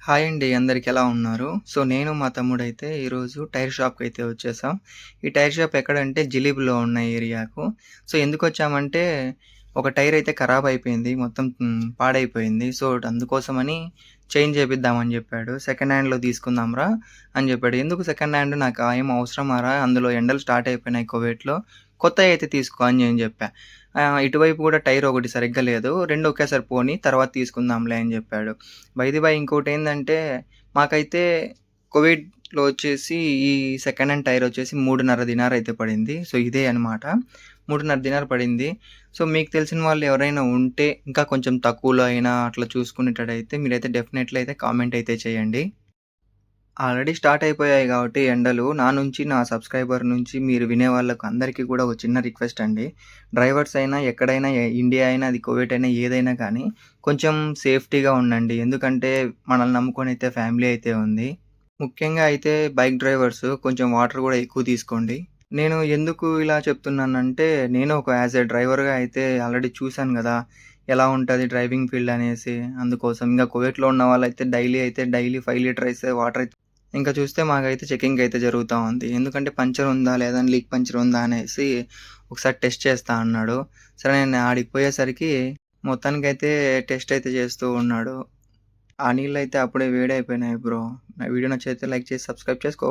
Hi అండి. అందరికి ఎలా ఉన్నారు? నేను మా తమ్ముడైతే ఈరోజు టైర్ షాప్‌కైతే వచ్చేసాం. ఈ టైర్ షాప్ ఎక్కడంటే జిలీబులో ఉన్న ఏరియాకు. ఎందుకొచ్చామంటే ఒక టైర్ అయితే ఖరాబ్ అయిపోయింది. మొత్తం పాడైపోయింది. అందుకోసమని చేంజ్ చేపిద్దామని చెప్పాడు. సెకండ్ హ్యాండ్‌లో తీసుకుందాంరా అని చెప్పాడు. ఎందుకు సెకండ్ హ్యాండ్ నాకు ఏం అవసరమారా? అందులో ఎండలు స్టార్ట్ అయిపోయినాయి కువైట్‌లో. కొత్తయయితే తీసుకో అని నేను చెప్పా. ఇటువైపు కూడా టైర్ ఒకటి సరిగ్గా లేదు. 2 ఒకేసారి పోనీ తర్వాత తీసుకుందాంలే అని చెప్పాడు. బై ది బై ఇంకోటేందంటే, మాకైతే కువైట్‌లో వచ్చేసి ఈ సెకండ్ హ్యాండ్ టైర్ వచ్చేసి 3.5 దినార్ అయితే పడింది. ఇదే అనమాట. 3.5 దినార్ పడింది. మీకు తెలిసిన వాళ్ళు ఎవరైనా ఉంటే, ఇంకా కొంచెం తక్కువలో అయినా అట్లా చూసుకునేటట్టయితే మీరైతే డెఫినెట్‌లీ అయితే కామెంట్ అయితే చేయండి. ఆల్రెడీ స్టార్ట్ అయిపోయాయి గాబట్టి ఎండలు, నా నుంచి, నా సబ్‌స్క్రైబర్ నుంచి మీరు వినే వాళ్ళకి అందరికీ కూడా ఒక చిన్న రిక్వెస్ట్ అండి. డ్రైవర్స్ అయినా, ఎక్కడైనా ఇండియా అయినా, అది కువైట్ అయినా ఏదైనా కానీ కొంచెం సేఫ్టీగా ఉండండి. ఎందుకంటే మనల్ని నమ్ముకొనైతే ఫ్యామిలీ అయితే ఉంది. ముఖ్యంగా అయితే బైక్ డ్రైవర్స్ కొంచెం వాటర్ గూడా ఎక్కువ తీసుకోండి. నేను ఎందుకు ఇలా చెప్తున్నానంటే, నేను ఒక యాస్ ఎ డ్రైవర్‌గా అయితే ఆల్రెడీ చూసాను గదా! ఎలా ఉంటది డ్రైవింగ్ ఫీల్డ్ అనేసి. అందుకోసం ఇంగ కువైట్‌లో ఉన్న వాళ్ళైతే డైలీ 5 లీటర్ అయితే వాటర్ ఇంకా చూస్తే మాకైతే చెకింగ్ అయితే జరుగుతా ఉంది. ఎందుకంటే పంచర్ ఉందా? లేదా? లీక్ పంచర్ ఉందా? అనేసి ఒకసారి టెస్ట్ చేస్తా అన్నాడు. సరే నేను ఆడికి పోయేసరికి మొత్తానికైతే టెస్ట్ అయితే చేస్తూ ఉన్నాడు. ఆ నీళ్ళైతే అప్పుడే వేడైపోయినాయి బ్రో. నా వీడియో నచ్చితే లైక్ చేసి సబ్స్క్రైబ్ చేసుకో.